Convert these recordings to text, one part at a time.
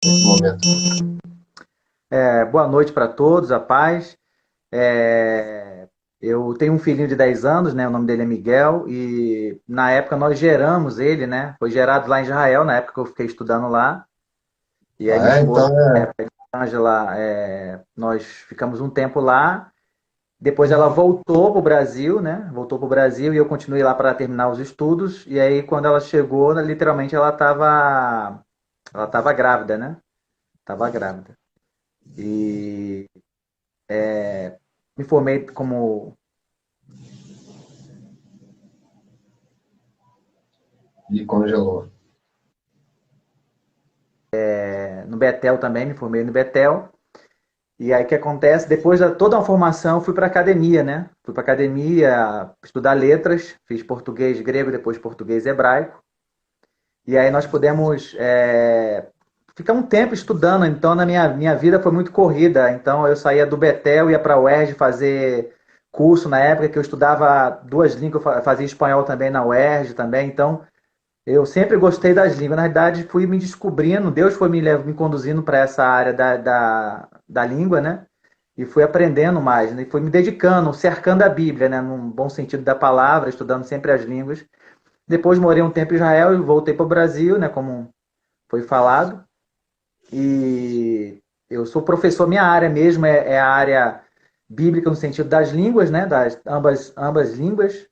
nesse momento. Boa noite para todos, a paz. É, eu tenho um filhinho de 10 anos, né? O nome dele é Miguel, e na época nós geramos ele, né? Foi gerado lá em Israel, na época que eu fiquei estudando lá. E aí minha Ah, é? esposa, Então é. Ângela, nós ficamos um tempo lá. Depois ela voltou para o Brasil, né? Voltou para o Brasil e eu continuei lá para terminar os estudos. E aí quando ela chegou, literalmente ela estava grávida, né? Estava grávida. E me formei como E congelou. no Betel também, me formei no Betel. E aí o que acontece? Depois de toda uma formação, fui para academia, né? Fui para academia estudar letras, fiz português grego, depois português hebraico. E aí nós pudemos ficar um tempo estudando. Então na minha vida foi muito corrida. Então eu saía do Betel, ia para a UERJ fazer curso na época que eu estudava duas línguas, eu fazia espanhol também na UERJ também. Então eu sempre gostei das línguas. Na verdade, fui me descobrindo, Deus foi me conduzindo para essa área da língua, né? E fui aprendendo mais, né? E fui me dedicando, cercando a Bíblia, né? Num bom sentido da palavra, estudando sempre as línguas. Depois morei um tempo em Israel e voltei para o Brasil, né? Como foi falado. E eu sou professor, minha área mesmo é a área bíblica no sentido das línguas, né? Das ambas línguas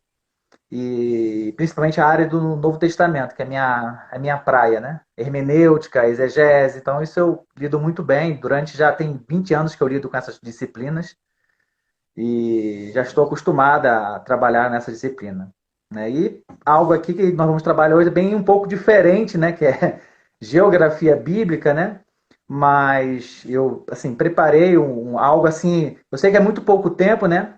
e principalmente a área do Novo Testamento, que é a minha praia, né? Hermenêutica, exegese, então isso eu lido muito bem. Durante já tem 20 anos que eu lido com essas disciplinas e já estou acostumada a trabalhar nessa disciplina. Né? E algo aqui que nós vamos trabalhar hoje é bem um pouco diferente, né? Que é geografia bíblica, né? Mas eu assim preparei algo assim. Eu sei que é muito pouco tempo, né?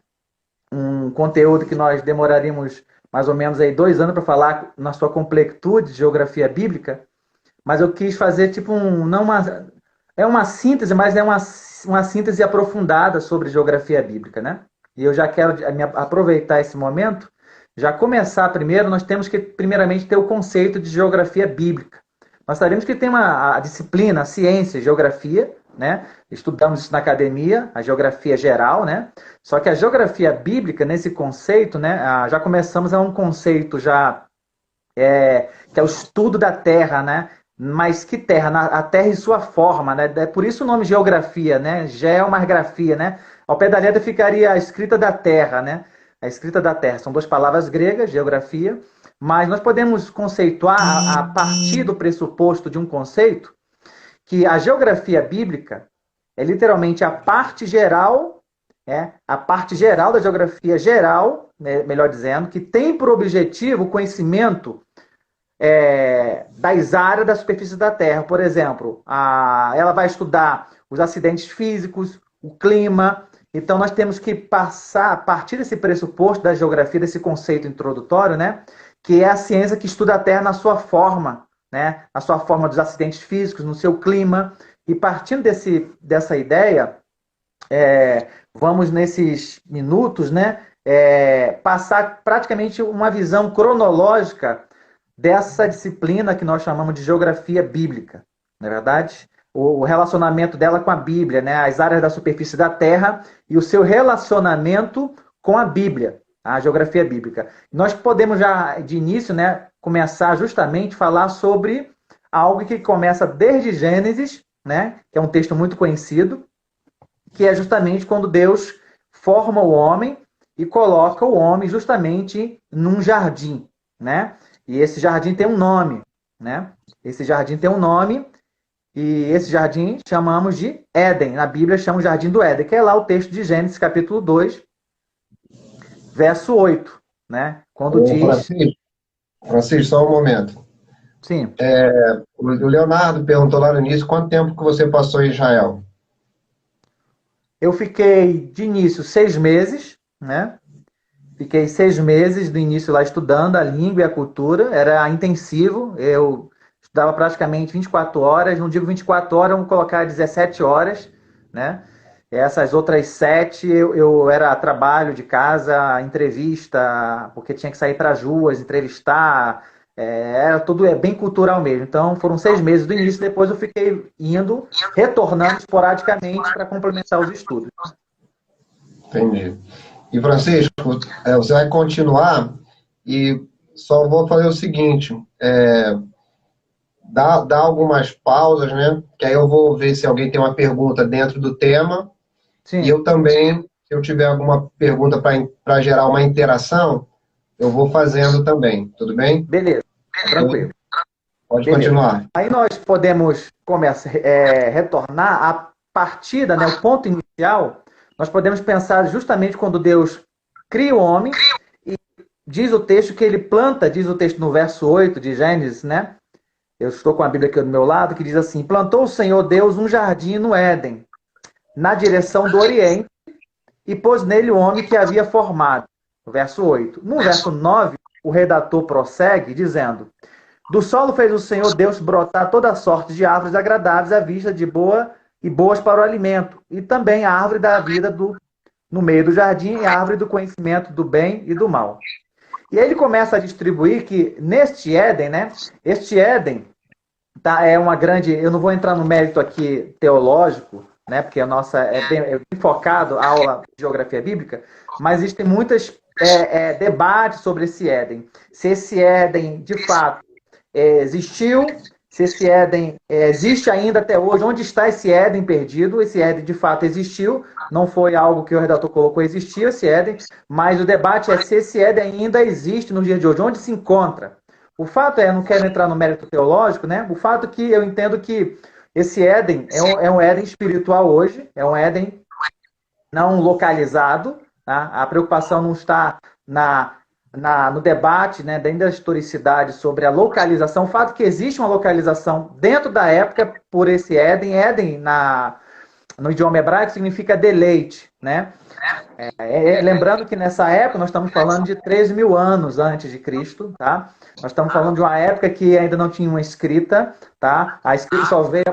Um conteúdo que nós demoraríamos mais ou menos aí 2 anos para falar na sua completude de geografia bíblica, mas eu quis fazer tipo não uma, é uma síntese, mas é uma síntese aprofundada sobre geografia bíblica, né? E eu já quero aproveitar esse momento, já começar primeiro, nós temos que primeiramente ter o conceito de geografia bíblica. Nós sabemos que tem a disciplina, a ciência, a geografia, né? Estudamos isso na academia, a geografia geral, né? Só que a geografia bíblica, nesse conceito, né? Já começamos a um conceito já que é o estudo da Terra, né? Mas que Terra? A Terra e sua forma, né? É por isso o nome geografia, né? Geomargrafia, né? Ao pé da letra ficaria a escrita da Terra, né? A escrita da Terra. São duas palavras gregas, geografia, mas nós podemos conceituar a partir do pressuposto de um conceito que a geografia bíblica é literalmente a parte geral da geografia geral, né, melhor dizendo, que tem por objetivo o conhecimento das áreas da superfície da Terra. Por exemplo, ela vai estudar os acidentes físicos, o clima. Então, nós temos que passar, a partir desse pressuposto da geografia, desse conceito introdutório, né, que é a ciência que estuda a Terra na sua forma, né, na sua forma dos acidentes físicos, no seu clima. E partindo dessa ideia, vamos nesses minutos, né, passar praticamente uma visão cronológica dessa disciplina que nós chamamos de geografia bíblica, não é verdade? O relacionamento dela com a Bíblia, né? As áreas da superfície da Terra e o seu relacionamento com a Bíblia, a geografia bíblica. Nós podemos já de início, né, começar justamente a falar sobre algo que começa desde Gênesis, né, que é um texto muito conhecido, que é justamente quando Deus forma o homem e coloca o homem justamente num jardim, né? E esse jardim tem um nome, né? Esse jardim tem um nome e esse jardim chamamos de Éden. Na Bíblia chama o jardim do Éden, que é lá o texto de Gênesis capítulo 2, verso 8, né? Quando Ô, diz, Francisco, só um momento. sim, O Leonardo perguntou lá no início quanto tempo que você passou em Israel. eu fiquei de início 6 meses, né? Fiquei 6 meses do início lá estudando a língua e a cultura, era intensivo, eu estudava praticamente 24 horas, não digo 24 horas, vamos colocar 17 horas, né? Essas outras 7 eu era trabalho de casa, entrevista, porque tinha que sair para as ruas, entrevistar, Tudo é bem cultural mesmo. Então, foram 6 meses do início, depois eu fiquei indo, retornando esporadicamente para complementar os estudos. Entendi. E, Francisco, você vai continuar e só vou fazer o seguinte, dá algumas pausas, né? Que aí eu vou ver se alguém tem uma pergunta dentro do tema e Sim, eu também, se eu tiver alguma pergunta para gerar uma interação, eu vou fazendo também, tudo bem? beleza, tranquilo. Pode Beleza. continuar. Aí nós podemos retornar à partida, né, o ponto inicial, nós podemos pensar justamente quando Deus cria o homem, e diz o texto que ele planta, diz o texto no verso 8 de Gênesis, né? Eu estou com a Bíblia aqui do meu lado, que diz assim: plantou o Senhor Deus um jardim no Éden, na direção do Oriente, e pôs nele o homem que havia formado. No verso 8. No verso 9, o redator prossegue dizendo: do solo fez o Senhor Deus brotar toda sorte de árvores agradáveis à vista de boa e boas para o alimento, e também a árvore da vida no meio do jardim e a árvore do conhecimento do bem e do mal. E aí ele começa a distribuir que neste Éden, né? Este Éden é uma grande. Eu não vou entrar no mérito aqui teológico, né? Porque a nossa é bem focado a aula de geografia bíblica, mas existem muitos debates sobre esse Éden. Se esse Éden, de fato, existiu, se esse Éden existe ainda até hoje, onde está esse Éden perdido? Esse Éden de fato existiu, não foi algo que o redator colocou, existia esse Éden, mas o debate é se esse Éden ainda existe no dia de hoje, onde se encontra. O fato não quero entrar no mérito teológico, né? O fato é que eu entendo que esse Éden é um Éden espiritual hoje, é um Éden não localizado, tá? A preocupação não está no debate, né, dentro da historicidade sobre a localização, o fato que existe uma localização dentro da época por esse Éden. Éden, no idioma hebraico, significa deleite, né? Lembrando que nessa época nós estamos falando de 3.000 anos antes de Cristo, tá? Nós estamos falando de uma época que ainda não tinha uma escrita, tá? A escrita só veio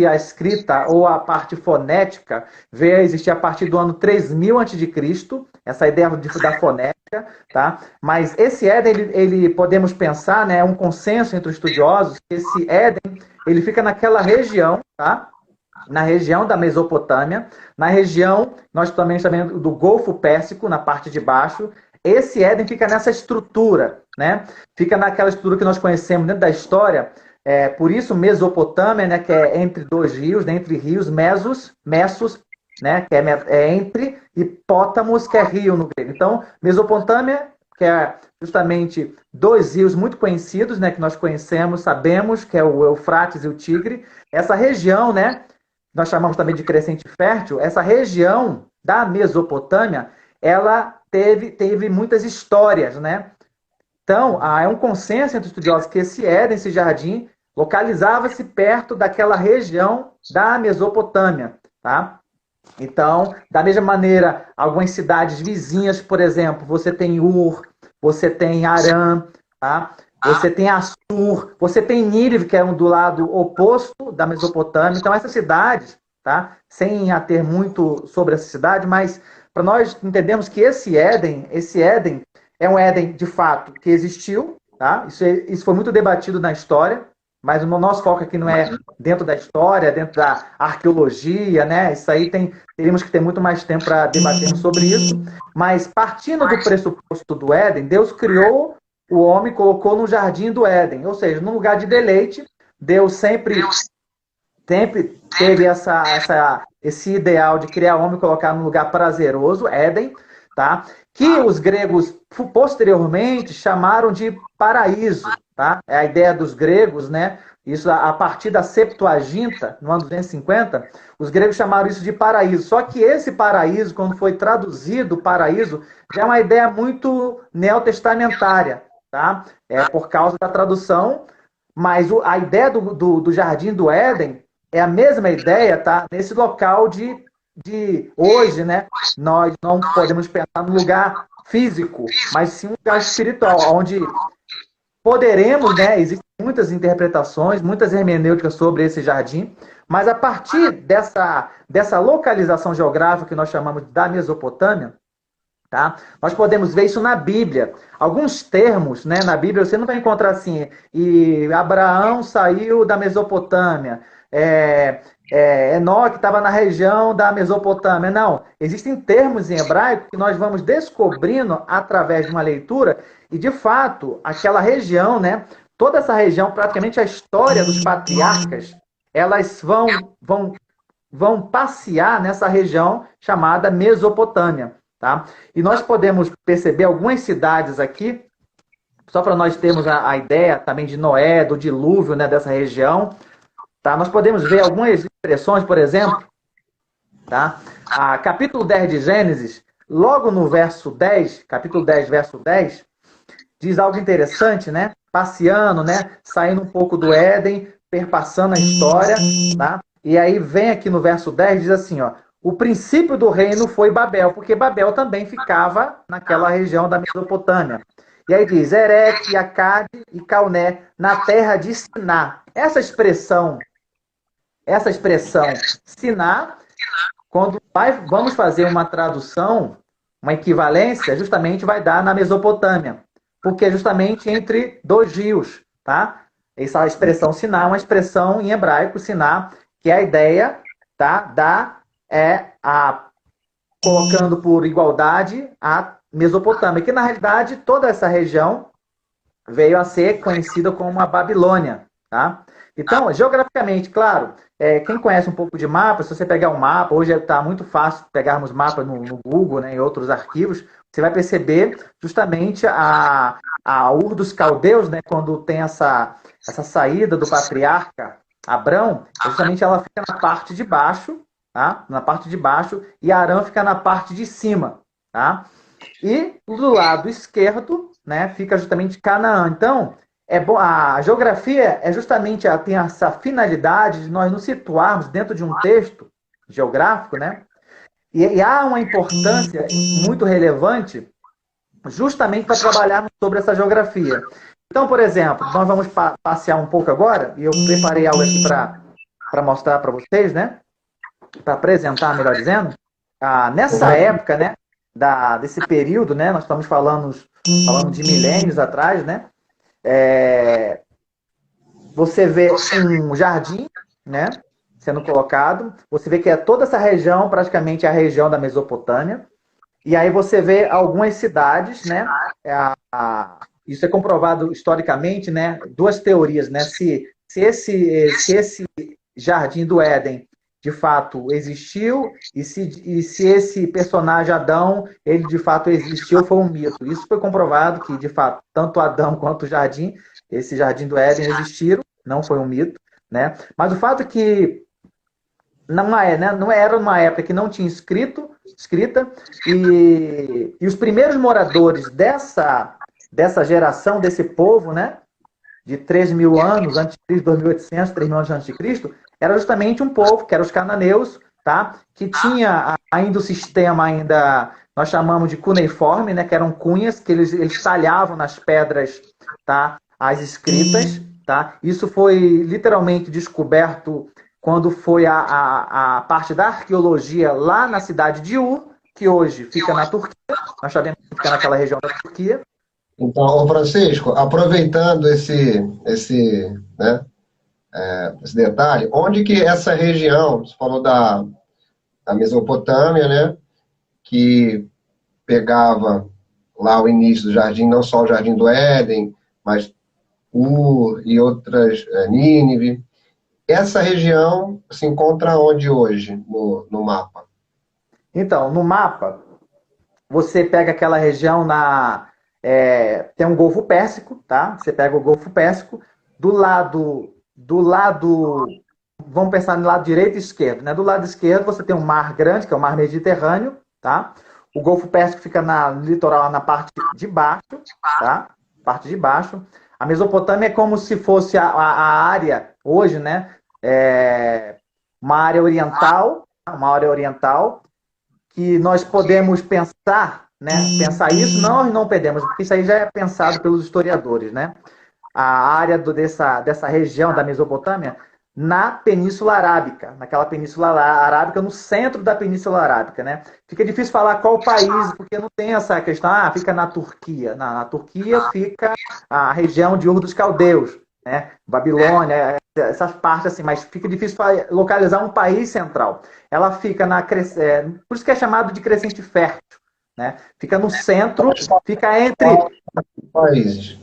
a escrita ou a parte fonética veio a existir a partir do ano 3.000 antes de Cristo, essa ideia da fonética, tá? Mas esse Éden, ele podemos pensar, né, um consenso entre os estudiosos, que esse Éden, ele fica naquela região, tá? Na região da Mesopotâmia, na região, nós também estamos vendo do Golfo Pérsico, na parte de baixo. Esse Éden fica nessa estrutura, né? Fica naquela estrutura que nós conhecemos dentro da história. Por isso Mesopotâmia, né, que é entre dois rios, né, entre rios, Messos, né, que é entre, e Pótamos, que é rio no grego. Então, Mesopotâmia, que é justamente dois rios muito conhecidos, né, que nós conhecemos, sabemos, que é o Eufrates e o Tigre. Essa região, né, nós chamamos também de crescente fértil, essa região da Mesopotâmia, ela teve muitas histórias, né? Então, é um consenso entre os estudiosos que esse Éden, esse jardim, localizava-se perto daquela região da Mesopotâmia, tá? Então, da mesma maneira, algumas cidades vizinhas, por exemplo, você tem Ur, você tem Arã, tá? Você tem Assur, você tem Nínive, que é um do lado oposto da Mesopotâmia. Então, essas cidades, tá? Sem ater muito sobre essa cidade, mas para nós entendermos que esse Éden é um Éden, de fato, que existiu, tá? Isso foi muito debatido na história, mas o nosso foco aqui não é dentro da história, dentro da arqueologia, né? Isso aí teríamos que ter muito mais tempo para debatermos sobre isso. Mas partindo do pressuposto do Éden, Deus criou o homem, colocou no jardim do Éden, ou seja, num lugar de deleite. Deus sempre teve esse ideal de criar o homem e colocar num lugar prazeroso, Éden, tá? Que os gregos posteriormente chamaram de paraíso, tá? É a ideia dos gregos, né? Isso a partir da Septuaginta, no ano 250, os gregos chamaram isso de paraíso. Só que esse paraíso, quando foi traduzido, paraíso, já é uma ideia muito neotestamentária, tá? Por causa da tradução, mas a ideia do Jardim do Éden é a mesma ideia, tá? Nesse local de hoje, né? Nós não podemos pensar num lugar físico, mas sim um lugar espiritual, onde poderemos, né? Existem muitas interpretações, muitas hermenêuticas sobre esse jardim, mas a partir dessa localização geográfica que nós chamamos da Mesopotâmia, Tá? Nós podemos ver isso na Bíblia. Alguns termos, né, na Bíblia você não vai encontrar assim, e Abraão saiu da Mesopotâmia, Enoque estava na região da Mesopotâmia. Não, existem termos em hebraico que nós vamos descobrindo através de uma leitura e, de fato, aquela região, né, toda essa região, praticamente a história dos patriarcas, elas vão passear nessa região chamada Mesopotâmia. Tá? E nós podemos perceber algumas cidades aqui, só para nós termos a ideia também de Noé, do dilúvio, né, dessa região. Tá? Nós podemos ver algumas expressões, por exemplo, tá? Capítulo 10 de Gênesis, logo no verso 10, capítulo 10, verso 10, diz algo interessante, né? Passeando, né? Saindo um pouco do Éden, perpassando a história, tá? E aí vem aqui no verso 10, diz assim, ó, o princípio do reino foi Babel, porque Babel também ficava naquela região da Mesopotâmia. E aí diz, Ereque, Acade e Calné, na terra de Siná. Essa expressão Siná, quando vamos fazer uma tradução, uma equivalência, justamente vai dar na Mesopotâmia, porque é justamente entre dois rios, tá? Essa expressão Siná é uma expressão em hebraico, Siná, que é a ideia, tá, colocando por igualdade a Mesopotâmia, que na realidade toda essa região veio a ser conhecida como a Babilônia, tá? Então, geograficamente, claro, quem conhece um pouco de mapa, se você pegar um mapa, hoje está muito fácil pegarmos mapas no Google, né, em outros arquivos, você vai perceber justamente a Ur dos Caldeus, né, quando tem essa saída do patriarca Abrão, justamente ela fica na parte de baixo, tá? Na parte de baixo, e Arã fica na parte de cima, tá? E do lado esquerdo, né, fica justamente Canaã. Então, a geografia tem essa finalidade de nós nos situarmos dentro de um texto geográfico, né? E há uma importância muito relevante justamente para trabalharmos sobre essa geografia. Então, por exemplo, nós vamos passear um pouco agora, e eu preparei algo aqui para mostrar para vocês, né? Para apresentar, melhor dizendo. Nessa época, né? Desse período, né? Nós estamos falando de milênios atrás, né? Você vê um jardim, né, sendo colocado. Você vê que toda essa região, praticamente a região da Mesopotâmia. E aí você vê algumas cidades, né? Isso é comprovado historicamente, né? Duas teorias, né? Se esse jardim do Éden de fato existiu e se esse personagem Adão, ele de fato existiu, foi um mito. Isso foi comprovado que, de fato, tanto Adão quanto o jardim, esse jardim do Éden existiram, não foi um mito, né? Mas o fato é que não era uma época que não tinha escrita, e os primeiros moradores dessa geração, desse povo, né? De 3.000 anos antes de Cristo, 2.800, 3.000 anos antes de Cristo, era justamente um povo, que eram os cananeus, tá? Que tinha ainda o sistema, nós chamamos de cuneiforme, né? Que eram cunhas, que eles talhavam nas pedras, tá? As escritas, tá? Isso foi literalmente descoberto quando foi a parte da arqueologia lá na cidade de Ur, que hoje fica na Turquia, nós sabemos que fica naquela região da Turquia. Então, ô Francisco, aproveitando esse detalhe, onde que essa região, você falou da Mesopotâmia, né, que pegava lá o início do jardim, não só o Jardim do Éden, mas Ur e outras, Nínive. Essa região se encontra onde hoje, no mapa? Então, no mapa, você pega aquela região tem um Golfo Pérsico, tá? Você pega o Golfo Pérsico, do lado, vamos pensar no lado direito e esquerdo, né? Do lado esquerdo você tem um mar grande, que é o Mar Mediterrâneo, tá? O Golfo Pérsico fica no litoral, na parte de baixo, tá? Parte de baixo. A Mesopotâmia é como se fosse a área, hoje, né? Uma área oriental, que nós podemos pensar, né? Pensar isso, não podemos, porque isso aí já é pensado pelos historiadores, né? A área dessa região da Mesopotâmia na Península Arábica, naquela Península Arábica, no centro da Península Arábica, né? Fica difícil falar qual país, porque não tem essa questão, fica na Turquia. Na Turquia fica a região de Ur dos Caldeus, né? Babilônia, essas partes assim, mas fica difícil localizar um país central. Ela fica por isso que é chamado de Crescente Fértil, né? Fica no centro, fica entre países.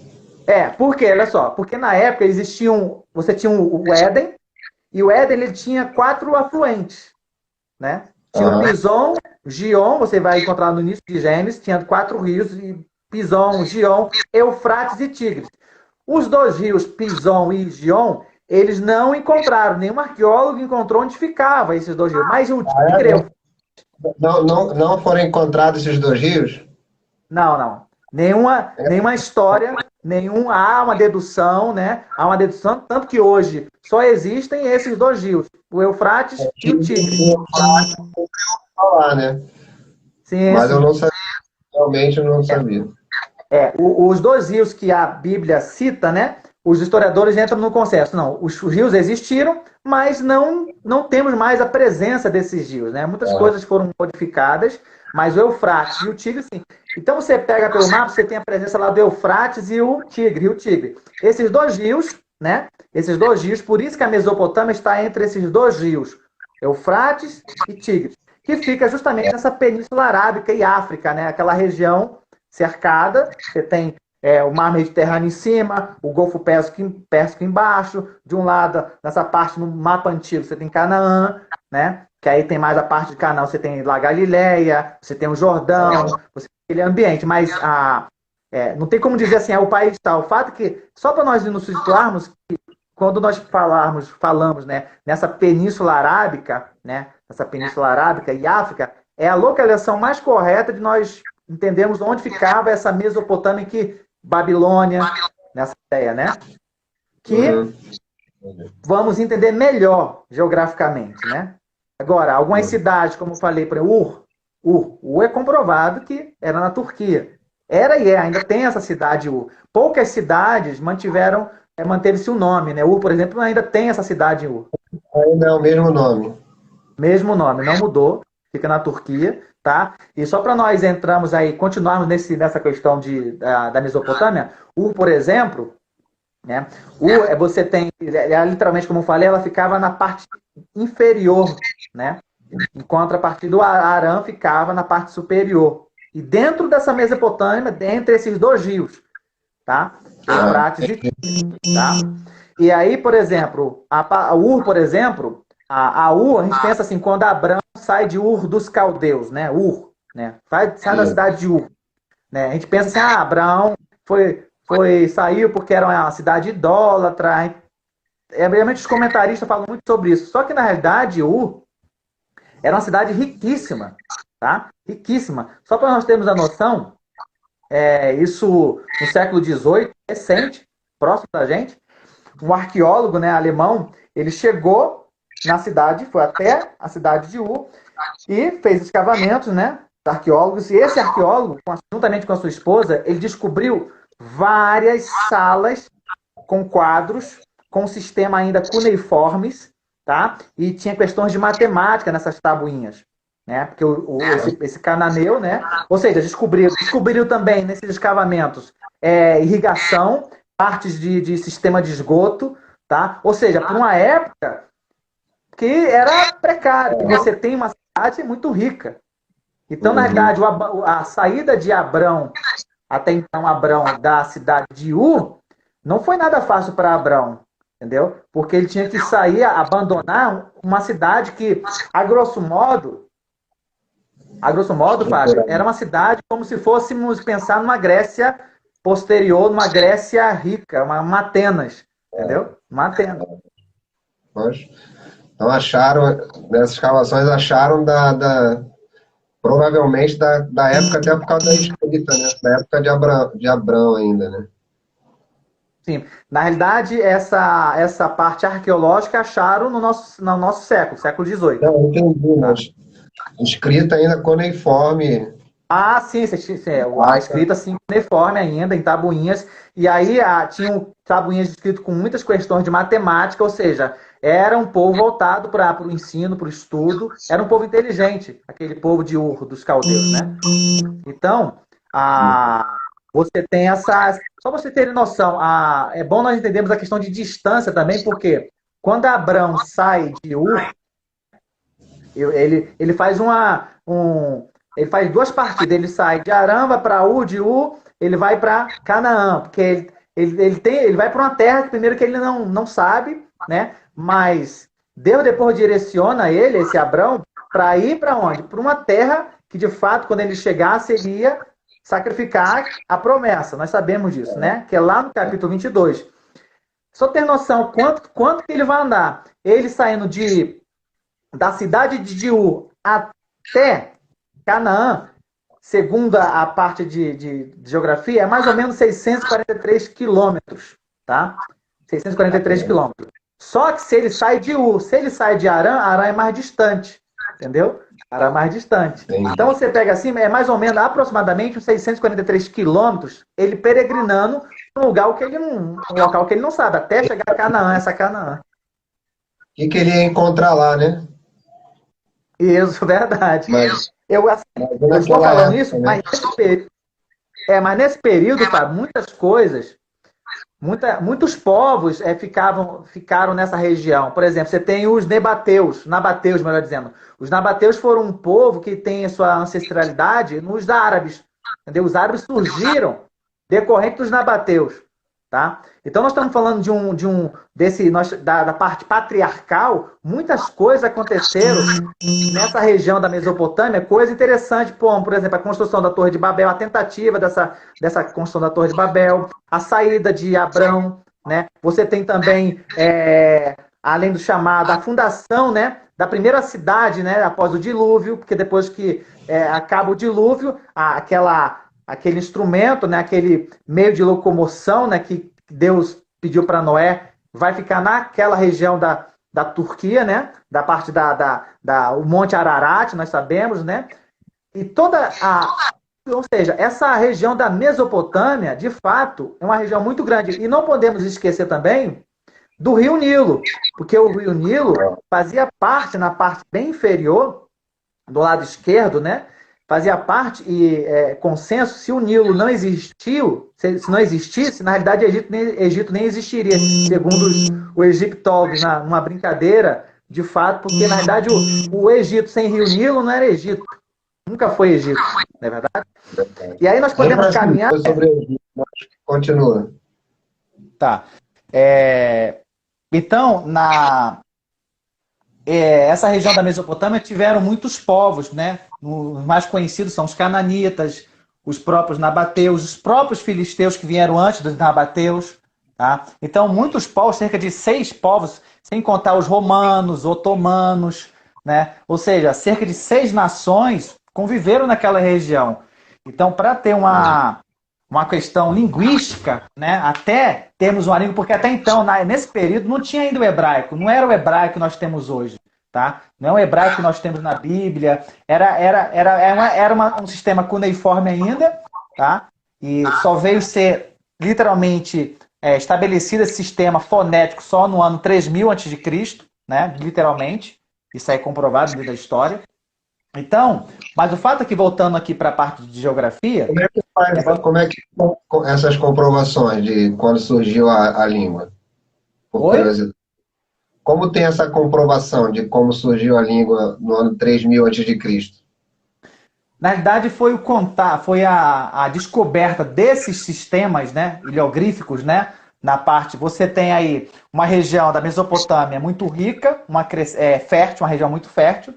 porque, olha só, porque na época você tinha o Éden, e o Éden ele tinha 4 afluentes, né? Tinha o Pison, Gion, você vai encontrar no início de Gênesis, tinha 4 rios, Pison, Gion, Eufrates e Tigres. Os 2 rios, Pison e Gion, eles não encontraram, nenhum arqueólogo encontrou onde ficava esses 2 rios. Mas o Tigre... Não foram encontrados esses 2 rios? Não. Nenhuma história, há uma dedução, né? Há uma dedução, tanto que hoje só existem esses 2 rios, o Eufrates e o Tigre. Falar, né? Sim, mas sim. Eu não sabia, realmente eu não sabia. Os 2 rios que a Bíblia cita, né? Os historiadores entram no consenso. Não, os rios existiram, mas não temos mais a presença desses rios, né? Muitas coisas foram modificadas, mas o Eufrates e o Tigre, sim. Então você pega pelo mapa, você tem a presença lá do Eufrates e o Tigre. Esses 2 rios, né? Esses 2 rios, por isso que a Mesopotâmia está entre esses 2 rios, Eufrates e Tigre, que fica justamente nessa Península Arábica e África, né? Aquela região cercada, você tem o Mar Mediterrâneo em cima, o Golfo Pérsico embaixo, de um lado, nessa parte no mapa antigo, você tem Canaã, né? Que aí tem mais a parte de Canaã, você tem lá Galileia, você tem o Jordão, você tem aquele ambiente, mas não tem como dizer assim, o país tal. O fato é que, só para nós nos situarmos, que quando nós falamos, né, nessa Península Arábica, né, nessa Península Arábica e África, é a localização mais correta de nós entendermos onde ficava essa Mesopotâmia, Babilônia, nessa ideia, né? Que vamos entender melhor geograficamente, né? Agora, algumas cidades, como eu falei, por exemplo, Ur é comprovado que era na Turquia. Era e ainda tem essa cidade Ur. Poucas cidades manteve-se o nome, né? Ur, por exemplo, ainda tem essa cidade Ur. Ainda é o mesmo nome. Mesmo nome, não mudou, fica na Turquia, tá? E só para nós continuarmos nessa questão da Mesopotâmia, Ur, por exemplo, né? Ur, você tem, literalmente, como eu falei, ela ficava na parte inferior, né? Enquanto a partir do Arã ficava na parte superior. E dentro dessa Mesopotâmia, dentre esses 2 rios, tá? Eufrates e Tigre, tá? E aí, por exemplo, a Ur, por exemplo, a Ur, a gente pensa assim, quando Abrão sai de Ur dos Caldeus, né? Ur, né? Sai da cidade de Ur. Né? A gente pensa assim, Abraão saiu porque era uma cidade idólatra. Realmente os comentaristas falam muito sobre isso. Só que, na realidade, Ur era uma cidade riquíssima, tá? Riquíssima. Só para nós termos a noção, isso no século XVIII, recente, próximo da gente, um arqueólogo, né, alemão, ele chegou na cidade, foi até a cidade de Ur e fez escavamentos, né, arqueólogos. E esse arqueólogo, juntamente com a sua esposa, ele descobriu várias salas com quadros, com um sistema ainda cuneiformes, tá? E tinha questões de matemática nessas tabuinhas, né? Porque esse cananeu, né? Ou seja, descobriu também nesses escavamentos irrigação, partes de sistema de esgoto, tá? Ou seja, por uma época que era precário, que você tem uma cidade muito rica. Então, na verdade, a saída de Abrão, até então Abrão, da cidade de Ur, não foi nada fácil para Abrão, entendeu? Porque ele tinha que sair, abandonar uma cidade que, a grosso modo, Fábio, era uma cidade como se fôssemos pensar numa Grécia posterior, numa Grécia rica, uma Atenas, entendeu? Uma Atenas. Então nessas escavações acharam provavelmente da época, até por causa da escrita, né? Da época de Abrão ainda, né? Sim. Na realidade, essa parte arqueológica acharam no nosso século XVIII. Não, entendi, mas escrita ainda cuneiforme. Ah, sim, a escrita assim, uniforme ainda, em tabuinhas. E aí tinham tabuinhas escritas com muitas questões de matemática, ou seja, era um povo voltado para o ensino, para o estudo. Era um povo inteligente, aquele povo de Ur, dos caldeus, né? Então, a, você tem essa. Só você ter noção, é bom nós entendermos a questão de distância também, porque quando Abrão sai de Ur, ele faz ele faz duas partidas. Ele sai de Arã, para Ur, de Ur, ele vai para Canaã, porque ele vai para uma terra que primeiro que ele não sabe, né? Mas Deus depois direciona ele, esse Abrão, para ir para onde? Para uma terra que de fato, quando ele chegasse, ele ia sacrificar a promessa. Nós sabemos disso, né? Que é lá no capítulo 22. Só ter noção quanto que ele vai andar. Ele saindo da cidade de Diú até Canaã, segundo a parte de geografia, é mais ou menos 643 quilômetros, tá? 643 quilômetros. Só que se ele sai de Ur, se ele sai de Arã, Arã é mais distante, entendeu? Arã é mais distante. Então você pega assim, é mais ou menos, aproximadamente uns 643 quilômetros, ele peregrinando num local que ele não sabe, até chegar a Canaã, essa Canaã. O que ele ia encontrar lá, né? Isso, verdade. Mas Eu estou falando isso, né? mas nesse período, tá, muitas coisas, muitos povos ficaram nessa região. Por exemplo, você tem os nabateus, melhor dizendo. Os nabateus foram um povo que tem a sua ancestralidade nos árabes. Entendeu? Os árabes surgiram decorrente dos nabateus. Tá? Então nós estamos falando da parte patriarcal. Muitas coisas aconteceram nessa região da Mesopotâmia, coisa interessante, por exemplo, a construção da Torre de Babel, a tentativa dessa construção da Torre de Babel, a saída de Abrão, né? Você tem também, além do chamado, a fundação, né, da primeira cidade, né, após o dilúvio, porque depois que acaba o dilúvio, aquele instrumento, né, aquele meio de locomoção, né, que Deus pediu para Noé, vai ficar naquela região da Turquia, né, da parte o Monte Ararat, nós sabemos, né, e ou seja, essa região da Mesopotâmia, de fato, é uma região muito grande. E não podemos esquecer também do Rio Nilo, porque o Rio Nilo fazia parte, na parte bem inferior, do lado esquerdo, né, fazia parte, e consenso, se o Nilo não existiu, se não existisse, na realidade Egito nem existiria, segundo o egiptólogo, numa brincadeira, de fato, porque na realidade o Egito sem Rio Nilo não era Egito, nunca foi Egito, não é verdade? E aí nós podemos caminhar... Sobre o Egito, continua. Tá. Então, essa região da Mesopotâmia tiveram muitos povos, né? Os mais conhecidos são os cananitas, os próprios nabateus, os próprios filisteus que vieram antes dos nabateus. Tá? Então, muitos povos, cerca de 6 povos, sem contar os romanos, otomanos, né? Ou seja, cerca de 6 nações conviveram naquela região. Então, para ter uma questão linguística, né? Até temos uma língua, porque até então, nesse período, não tinha ainda o hebraico, não era o hebraico que nós temos hoje. Tá? Não é o hebraico que nós temos na Bíblia, era um sistema cuneiforme ainda, tá? E só veio ser literalmente estabelecido esse sistema fonético só no ano 3000 a.C., né? Literalmente, isso aí é comprovado no livro da história. Então, mas o fato é que, voltando aqui para a parte de geografia... Como é que essas comprovações de quando surgiu a língua? Por curiosidade. Como tem essa comprovação de como surgiu a língua no ano 3000 a.C.? Na realidade, foi a descoberta desses sistemas, né, heliográficos, né, na parte... Você tem aí uma região da Mesopotâmia muito rica, fértil, uma região muito fértil.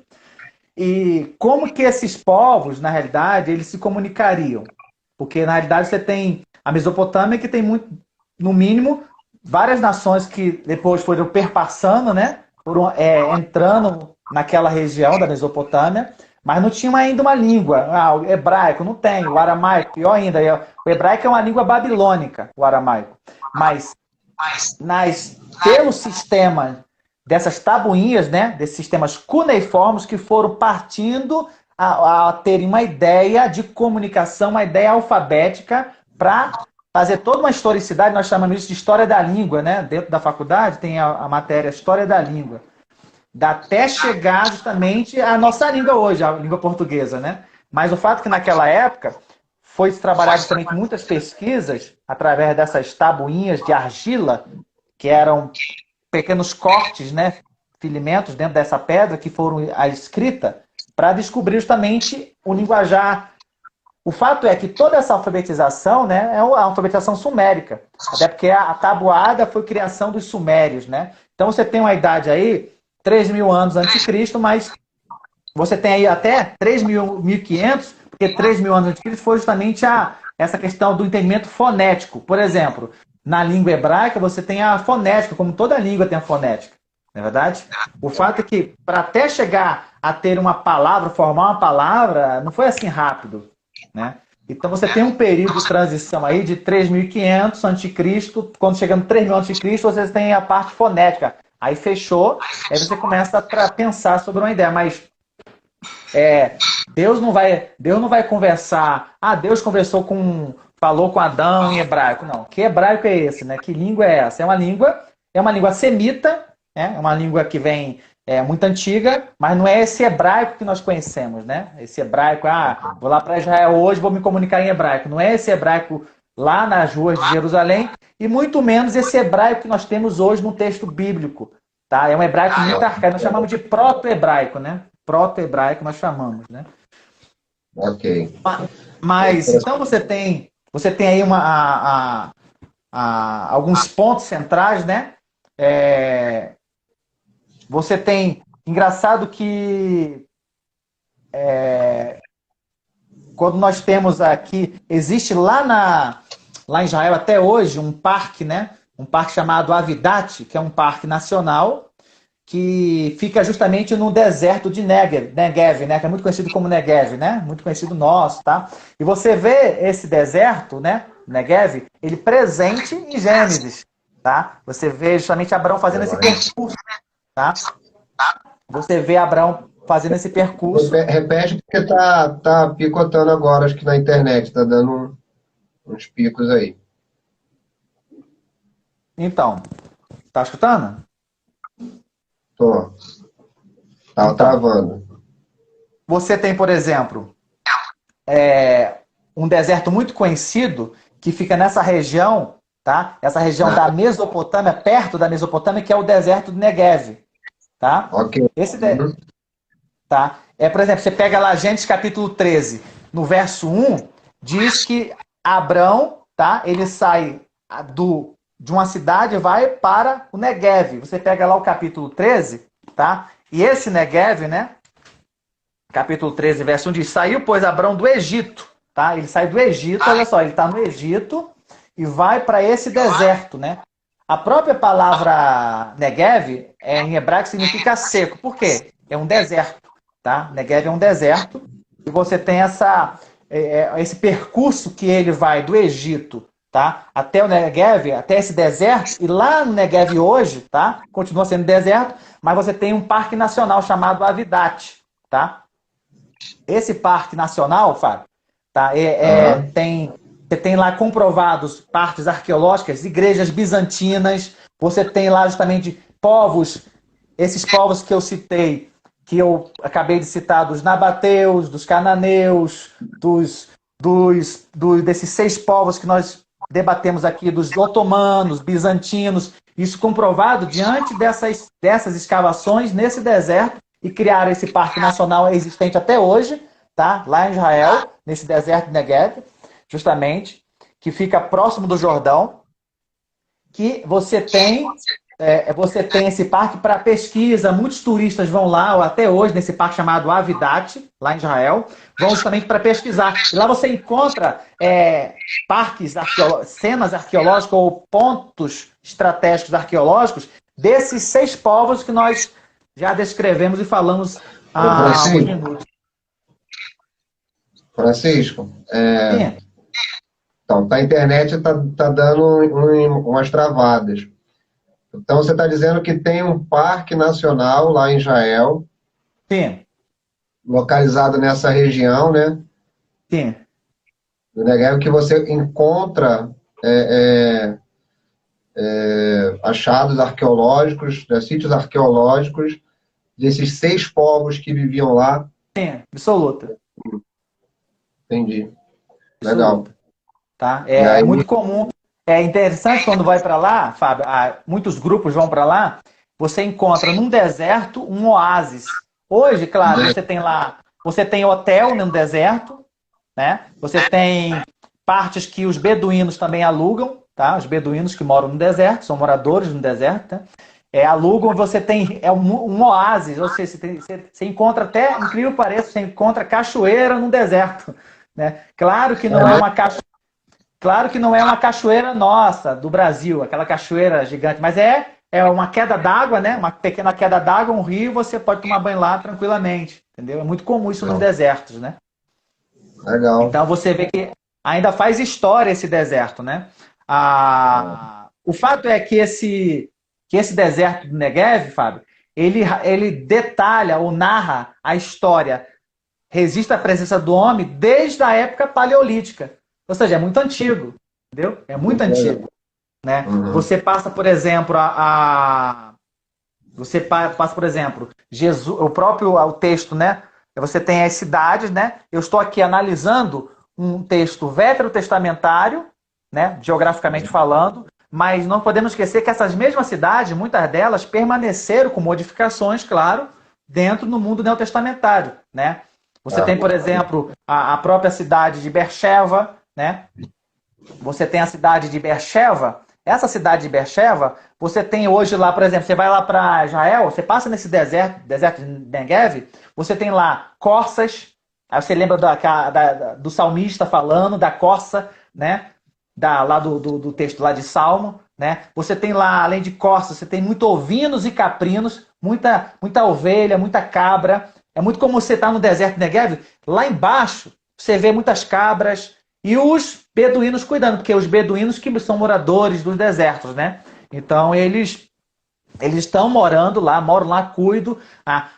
E como que esses povos, na realidade, eles se comunicariam? Porque, na realidade, você tem a Mesopotâmia, que tem no mínimo, várias nações que depois foram perpassando, né? Foram entrando naquela região da Mesopotâmia, mas não tinha ainda uma língua. O hebraico não tem, o aramaico, pior ainda. O hebraico é uma língua babilônica, o aramaico. Mas pelo sistema dessas tabuinhas, né? Desses sistemas cuneiformes que foram partindo a terem uma ideia de comunicação, uma ideia alfabética para fazer toda uma historicidade. Nós chamamos isso de história da língua, né? Dentro da faculdade tem a matéria História da Língua. Até chegar justamente à nossa língua hoje, a língua portuguesa, né? Mas o fato é que naquela época foi trabalhado também com muitas pesquisas através dessas tabuinhas de argila, que eram pequenos cortes, né? Filimentos dentro dessa pedra que foram a escrita para descobrir justamente o linguajar. O fato é que toda essa alfabetização, né, é a alfabetização sumérica, até porque a tabuada foi criação dos sumérios, né? Então você tem uma idade aí 3.000 anos antes de Cristo, mas você tem aí até 3.000, 1.500, porque 3.000 anos antes de Cristo foi justamente essa questão do entendimento fonético. Por exemplo, na língua hebraica você tem a fonética, como toda língua tem a fonética. Não é verdade? O fato é que, para até chegar a ter uma palavra, formar uma palavra, não foi assim rápido, né? Então você tem um período de transição aí de 3.500 a.C., quando chegando 3.000 a.C., vocês têm a parte fonética. Aí fechou, aí você começa a pensar sobre uma ideia, mas Deus não vai conversar. Deus falou com Adão em hebraico. Não, que hebraico é esse, né? Que língua é essa? É uma língua semita, é uma língua que vem muito antiga, mas não é esse hebraico que nós conhecemos, né? Esse hebraico, vou lá para Israel hoje, vou me comunicar em hebraico. Não é esse hebraico lá nas ruas de Jerusalém, e muito menos esse hebraico que nós temos hoje no texto bíblico. Tá? É um hebraico muito arcaico, nós chamamos de proto-hebraico, né? Proto-hebraico nós chamamos, né? Ok. Mas, então você tem aí alguns pontos centrais, né? Você tem, engraçado que quando nós temos aqui, existe lá em Israel até hoje um parque, né? Um parque chamado Avidat, que é um parque nacional, que fica justamente no deserto de Negev, né? Que é muito conhecido como Negev, né? Muito conhecido nosso, tá? E você vê esse deserto, né? Negev, ele presente em Gênesis, tá? Você vê justamente Abraão fazendo esse percurso, tá? Você vê Abraão fazendo esse percurso. Repete porque tá picotando agora, acho que na internet, tá dando uns picos aí. Então, tá escutando? Tô. Tá travando. Você tem, por exemplo, um deserto muito conhecido que fica nessa região, tá? Essa região da Mesopotâmia, perto da Mesopotâmia, que é o deserto do Negev, tá? Ok. Tá? Por exemplo, você pega lá Gênesis capítulo 13, no verso 1, diz que Abrão, tá? Ele sai de uma cidade e vai para o Negev. Você pega lá o capítulo 13, tá? E esse Negev, né? Capítulo 13, verso 1 diz: saiu, pois, Abrão do Egito, tá? Ele sai do Egito, olha só, ele está no Egito e vai para esse deserto, né? A própria palavra Negev, em hebraico, significa seco. Por quê? É um deserto, tá? Negev é um deserto e você tem esse percurso que ele vai do Egito, tá? Até o Negev, até esse deserto, e lá no Negev hoje, tá? Continua sendo deserto, mas você tem um parque nacional chamado Avidat, tá? Esse parque nacional, Fábio, tá? Você tem lá comprovados partes arqueológicas, igrejas bizantinas, você tem lá justamente esses povos que eu citei, que eu acabei de citar, dos nabateus, dos cananeus, desses 6 povos que nós debatemos aqui, dos otomanos, bizantinos, isso comprovado diante dessas escavações nesse deserto, e criaram esse parque nacional existente até hoje, tá? Lá em Israel, nesse deserto de Negev, justamente, que fica próximo do Jordão, que você tem esse parque para pesquisa, muitos turistas vão lá, até hoje, nesse parque chamado Avidat, lá em Israel, vão justamente para pesquisar. E lá você encontra cenas arqueológicas ou pontos estratégicos arqueológicos desses 6 povos que nós já descrevemos e falamos há alguns minutos. Francisco, então, a internet tá dando umas travadas. Então, você está dizendo que tem um parque nacional lá em Israel. Sim. localizado nessa região, né? Sim. Do Negev, que você encontra achados arqueológicos, né, sítios arqueológicos desses 6 povos que viviam lá. Sim, absoluta. Entendi. Legal. Absoluta. Tá? E É aí, muito comum. É interessante quando vai para lá, Fábio, muitos grupos vão para lá, você encontra num deserto um oásis. Hoje, claro, você tem hotel no deserto, né? Você tem partes que os beduínos também alugam, tá? Os beduínos que moram no deserto, são moradores no deserto, né? Alugam, você tem um oásis, ou seja, você encontra até, incrível que pareça, você encontra cachoeira no deserto, né? Claro que não é uma cachoeira nossa, do Brasil, aquela cachoeira gigante, mas é uma queda d'água, né? Uma pequena queda d'água, um rio, você pode tomar banho lá tranquilamente, entendeu? É muito comum isso nos desertos, né? legal. Então você vê que ainda faz história esse deserto, né? O fato é que esse deserto do Negev, Fábio, ele detalha ou narra a história, resiste à presença do homem desde a época paleolítica. Ou seja, é muito antigo, entendeu? É muito Muito legal. antigo, né? Uhum. Você passa, por exemplo, você passa, por exemplo, Jesus, o texto, né? Você tem as cidades, né? Eu estou aqui analisando um texto veterotestamentário, né? Geograficamente falando, mas não podemos esquecer que essas mesmas cidades, muitas delas permaneceram com modificações, claro, dentro do mundo neotestamentário, né? Você tem, por exemplo, a própria cidade de Beersheba, né? Você tem a cidade de Beersheba. Essa cidade de Beersheba, você tem hoje lá, por exemplo, você vai lá para Israel, você passa nesse deserto de Negev, você tem lá corças, aí você lembra do salmista falando da corça, né? Lá do texto lá de Salmo, né? Você tem lá, além de corças, você tem muito ovinos e caprinos, muita ovelha, muita cabra. É muito como você está no deserto de Negev, lá embaixo você vê muitas cabras, e os beduínos cuidando, porque os beduínos que são moradores dos desertos, né? Então eles estão moram lá, cuidam.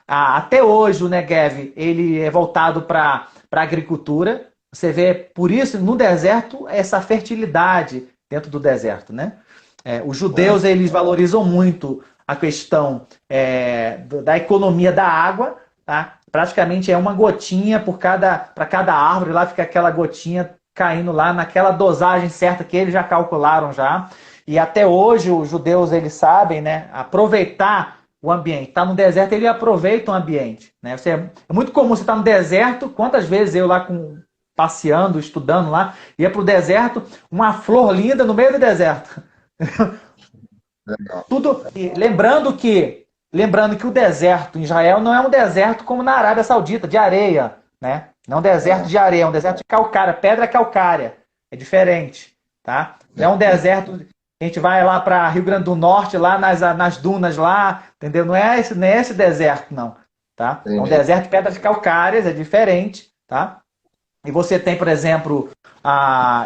Até hoje o Negev ele é voltado para a agricultura. Você vê, por isso, no deserto, essa fertilidade dentro do deserto, né? Os judeus eles valorizam muito a questão da economia da água, tá? Praticamente é uma gotinha para cada árvore, lá fica aquela gotinha caindo lá naquela dosagem certa que eles já calcularam já. E até hoje os judeus eles sabem, né, aproveitar o ambiente. Está no deserto, ele aproveita o ambiente, né? É muito comum você estar no deserto. Quantas vezes eu lá passeando, estudando lá, ia para o deserto, uma flor linda no meio do deserto. Legal. Tudo. Lembrando que o deserto em Israel não é um deserto como na Arábia Saudita, de areia, né? Não é um deserto de areia, é um deserto de calcária, pedra calcária. É diferente, tá? Não é um deserto. A gente vai lá para Rio Grande do Norte, lá nas dunas lá, entendeu? Não é esse deserto, não, tá? É um Entendi. deserto de pedras calcárias, é diferente, tá? E você tem, por exemplo,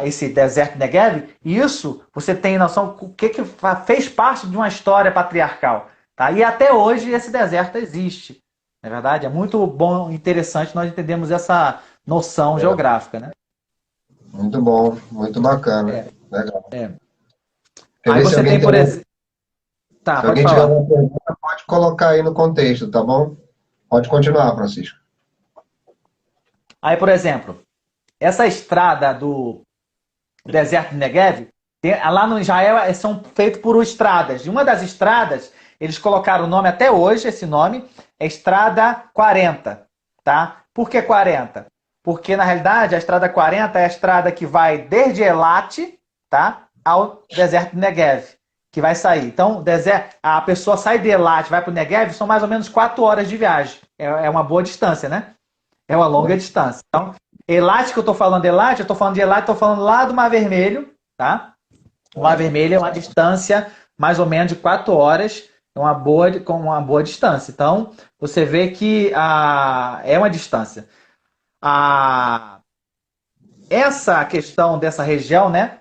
esse deserto Negev, isso você tem noção o que fez parte de uma história patriarcal. Tá? E até hoje esse deserto existe. Na verdade, é muito bom, interessante nós entendemos essa noção geográfica. Né? Muito bom, muito bacana. É, Legal. é. Quer Aí ver se você alguém tem, tem por exemplo. Tá, se pode alguém tiver falar. alguma pergunta, pode colocar aí no contexto, tá bom? Pode continuar, Francisco. Aí, por exemplo, essa estrada do deserto de Negev, lá no Israel são feitos por estradas. E uma das estradas, eles colocaram o nome até hoje, esse nome, é Estrada 40. Tá? Por que 40? Porque, na realidade, a Estrada 40 é a estrada que vai desde Elat, tá, ao deserto de Negev, que vai sair. Então, a pessoa sai de Elat, vai para o Negev, são mais ou menos 4 horas de viagem. É uma boa distância, né? É uma longa distância. Então, Elat que eu estou falando, Elat, eu estou falando de Elat, estou falando lá do Mar Vermelho, tá? O Mar Vermelho é uma distância mais ou menos de 4 horas, com uma boa distância. Então, você vê que é uma distância. Essa questão dessa região, né?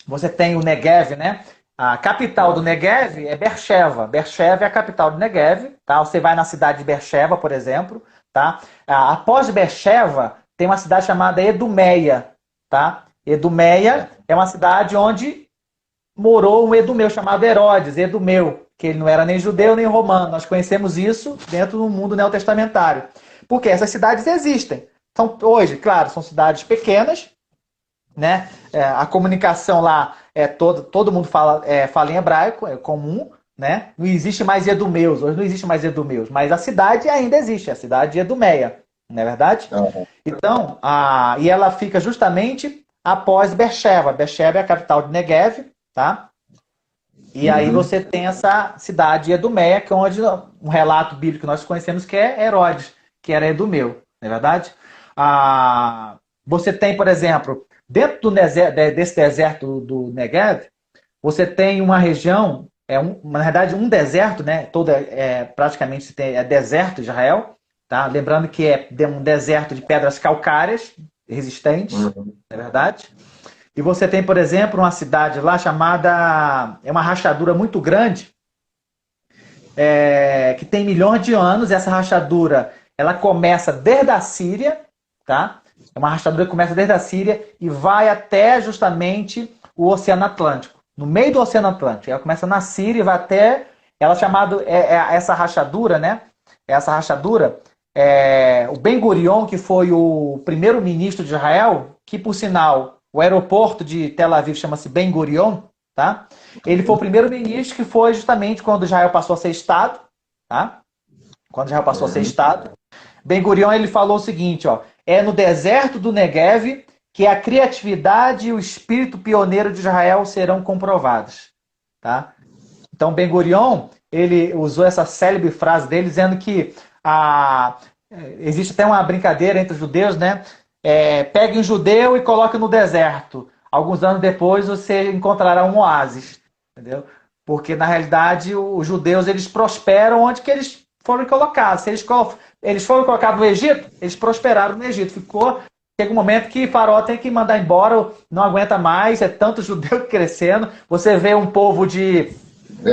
Você tem o Negev, né? A capital do Negev é Beersheba. Beersheba é a capital do Negev, tá? Você vai na cidade de Beersheba, por exemplo, tá? Após Beersheba, tem uma cidade chamada Edumeia, tá? Edumeia é uma cidade onde morou um Edumeu chamado Herodes, Edumeu, que ele não era nem judeu nem romano. Nós conhecemos isso dentro do mundo neotestamentário. Porque essas cidades existem. Então, hoje, claro, são cidades pequenas, né? A comunicação lá todo mundo fala em hebraico, é comum, né? Não existe mais Edumeus, hoje não existe mais Edumeus, mas a cidade ainda existe, a cidade de Edumeia, não é verdade? Uhum. Então, e ela fica justamente após Beersheba. Beersheba é a capital de Negev, tá? E aí você tem essa cidade de Edumeia, que é onde um relato bíblico que nós conhecemos que é Herodes, que era Edumeu, não é verdade? Você tem, por exemplo, dentro desse deserto do Negev, você tem uma região, na verdade um deserto, né? Praticamente é deserto Israel, tá? Lembrando que é um deserto de pedras calcárias resistentes, não é verdade? E você tem, por exemplo, uma cidade lá chamada... É uma rachadura muito grande, que tem milhões de anos. Essa rachadura, ela começa desde a Síria, tá? É uma rachadura que começa desde a Síria e vai até justamente o Oceano Atlântico. No meio do Oceano Atlântico. Ela começa na Síria e vai até... Ela é chamada... essa rachadura, né? Essa rachadura... o Ben Gurion, que foi o primeiro-ministro de Israel, que, por sinal... O aeroporto de Tel Aviv chama-se Ben Gurion, tá? Ele foi o primeiro-ministro que foi justamente quando Israel passou a ser Estado, tá? Quando Israel passou a ser Estado. Ben Gurion, ele falou o seguinte, ó, é no deserto do Negev que a criatividade e o espírito pioneiro de Israel serão comprovados, tá? Então, Ben Gurion, ele usou essa célebre frase dele, dizendo que existe até uma brincadeira entre os judeus, né? Pegue um judeu e coloque no deserto. Alguns anos depois você encontrará um oásis, entendeu? Porque na realidade os judeus eles prosperam onde que eles foram colocados. Se eles foram colocados no Egito, eles prosperaram no Egito. Chega um momento que Faraó tem que mandar embora, não aguenta mais, é tanto judeu crescendo. Você vê um povo de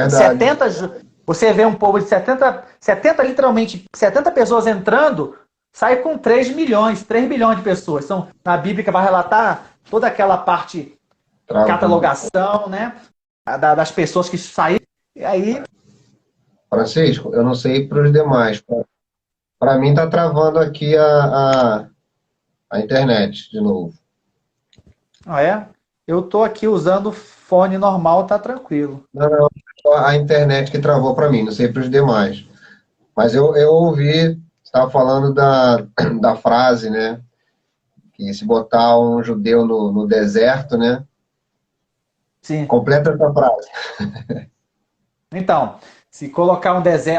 70, você vê um povo de 70, literalmente 70 pessoas entrando. Sai com 3 bilhões de pessoas. Na Bíblia vai relatar toda aquela parte catalogação, né? Das pessoas que saíram. E aí... Francisco, eu não sei para os demais. Para mim está travando aqui a internet de novo. Eu estou aqui usando fone normal, tá tranquilo. Não, só a internet que travou para mim, não sei para os demais. Mas eu ouvi... Estava falando da frase, né? Que se botar um judeu no deserto, né? Sim. Completa essa frase. Então, se colocar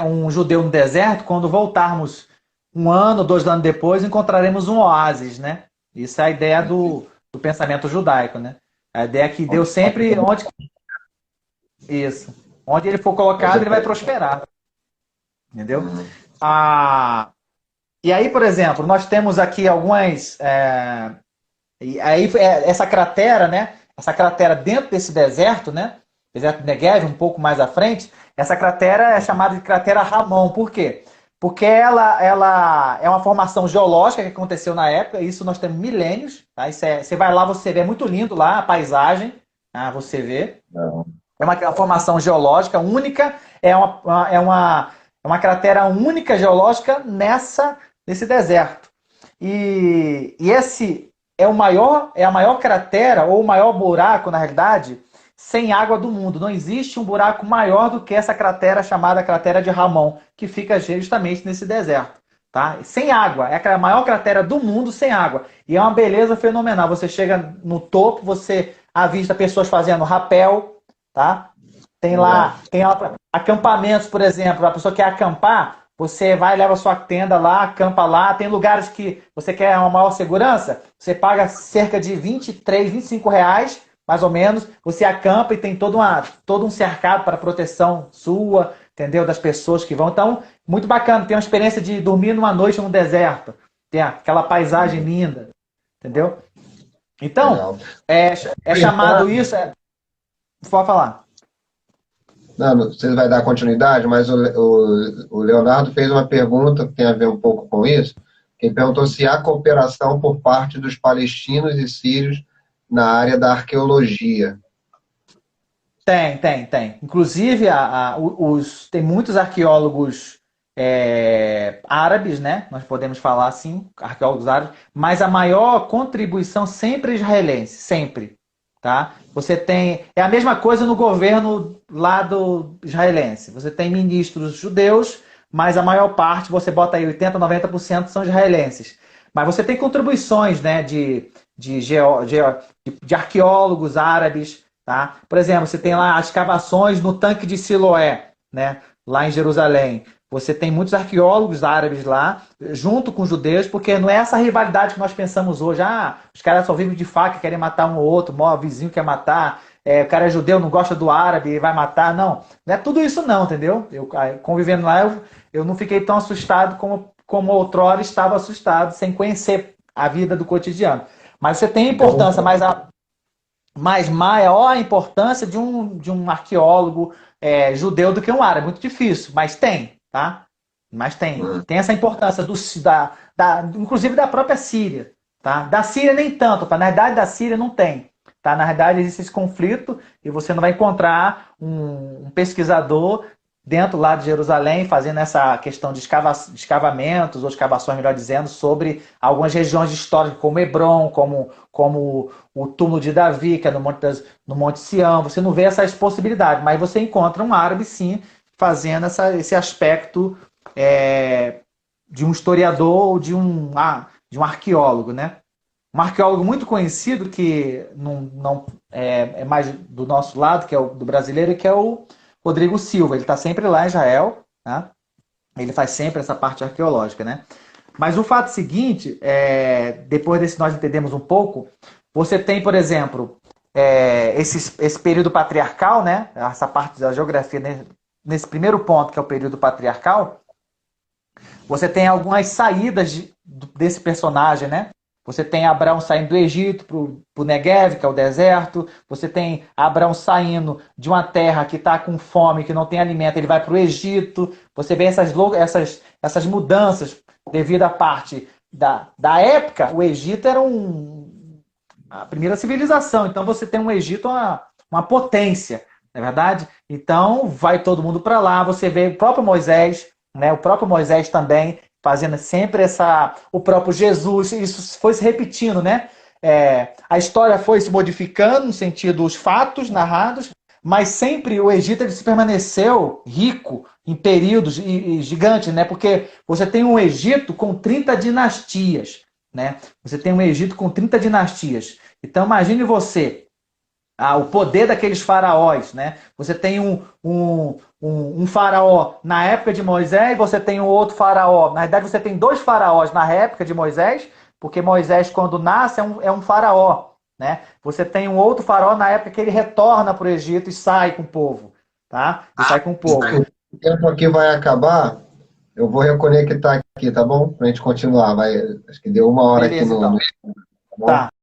um judeu no deserto, quando voltarmos 1 ano, 2 anos depois, encontraremos um oásis, né? Isso é a ideia do pensamento judaico, né? A ideia que Deus sempre... Onde ele for colocado, ele vai prosperar. Entendeu? E aí, por exemplo, nós temos aqui algumas... essa cratera, né? Essa cratera dentro desse deserto, né? Deserto de Negev, um pouco mais à frente, essa cratera é chamada de cratera Ramon. Por quê? Porque ela é uma formação geológica que aconteceu na época, isso nós temos milênios. Tá? Você vai lá, você vê, é muito lindo lá a paisagem, você vê. É uma formação geológica única, é uma cratera única geológica nesse deserto. E esse é a maior cratera, ou o maior buraco, na realidade, sem água do mundo. Não existe um buraco maior do que essa cratera chamada cratera de Ramon, que fica justamente nesse deserto. Tá? Sem água. É a maior cratera do mundo sem água. E é uma beleza fenomenal. Você chega no topo, você avista pessoas fazendo rapel, tá? Tem lá acampamentos, por exemplo. A pessoa quer acampar, você vai, leva sua tenda lá, acampa lá. Tem lugares que você quer uma maior segurança, você paga cerca de 23, 25 reais, mais ou menos. Você acampa e tem todo um cercado para proteção sua, entendeu? Das pessoas que vão. Então, muito bacana. Tem uma experiência de dormir numa noite no deserto. Tem aquela paisagem linda, entendeu? Então, é chamado isso... Pode falar. Não, não sei se vai dar continuidade, mas o Leonardo fez uma pergunta que tem a ver um pouco com isso. Ele perguntou se há cooperação por parte dos palestinos e sírios na área da arqueologia. Tem. Inclusive, tem muitos arqueólogos árabes, né? Nós podemos falar assim, arqueólogos árabes, mas a maior contribuição sempre é israelense, sempre. Tá? Você tem. É a mesma coisa no governo lá do israelense. Você tem ministros judeus, mas a maior parte, você bota aí 80, 90% são israelenses. Mas você tem contribuições, né, de arqueólogos árabes. Tá? Por exemplo, você tem lá as escavações no tanque de Siloé, né? Lá em Jerusalém. Você tem muitos arqueólogos árabes lá, junto com os judeus, porque não é essa rivalidade que nós pensamos hoje. Ah, os caras só vivem de faca, querem matar um ou outro, o vizinho quer matar, o cara é judeu, não gosta do árabe e vai matar. Não, não é tudo isso não, entendeu? Eu convivendo lá, eu não fiquei tão assustado como outrora estava assustado, sem conhecer a vida do cotidiano. Mas você tem importância, mais maior a importância de um arqueólogo judeu do que um árabe. É muito difícil, mas tem, tá? Mas tem. Tem essa importância inclusive da própria Síria. Tá? Da Síria nem tanto, tá? Na verdade, da Síria não tem. Tá? Na verdade, existe esse conflito e você não vai encontrar um pesquisador dentro lá de Jerusalém fazendo essa questão de escavamentos, ou escavações, melhor dizendo, sobre algumas regiões históricas, como Hebron, como o túmulo de Davi, que é no Monte Sião. Você não vê essas possibilidades, mas você encontra um árabe, sim, fazendo esse aspecto de um historiador ou de um arqueólogo, né? Um arqueólogo muito conhecido, que não é mais do nosso lado, que é o do brasileiro, que é o Rodrigo Silva. Ele está sempre lá em Israel, né? Ele faz sempre essa parte arqueológica, né? Mas o fato seguinte, depois desse nós entendemos um pouco, você tem, por exemplo, esse período patriarcal, né? Essa parte da geografia, né? Nesse primeiro ponto, que é o período patriarcal, você tem algumas saídas desse personagem, né? Você tem Abraão saindo do Egito para o Negev, que é o deserto. Você tem Abraão saindo de uma terra que está com fome, que não tem alimento, ele vai para o Egito. Você vê essas mudanças devido à parte da época. O Egito era a primeira civilização. Então você tem um Egito, uma potência, não é verdade? Então vai todo mundo para lá. Você vê o próprio Moisés, né? O próprio Moisés também fazendo sempre o próprio Jesus, isso foi se repetindo, né? A história foi se modificando no sentido dos fatos narrados, mas sempre o Egito ele se permaneceu rico em períodos gigantes, né? Porque você tem um Egito com 30 dinastias, né? Você tem um Egito com 30 dinastias. Então imagine você o poder daqueles faraós, né? Você tem um faraó na época de Moisés, você tem um outro faraó. Na verdade, você tem dois faraós na época de Moisés, porque Moisés, quando nasce, é um faraó, né? Você tem um outro faraó na época que ele retorna para o Egito e sai com o povo, tá? E sai com o povo. O tempo aqui vai acabar, eu vou reconectar aqui, tá bom? Pra gente continuar. Acho que deu 1 hora Beleza, aqui no. então. Tá bom? Tá.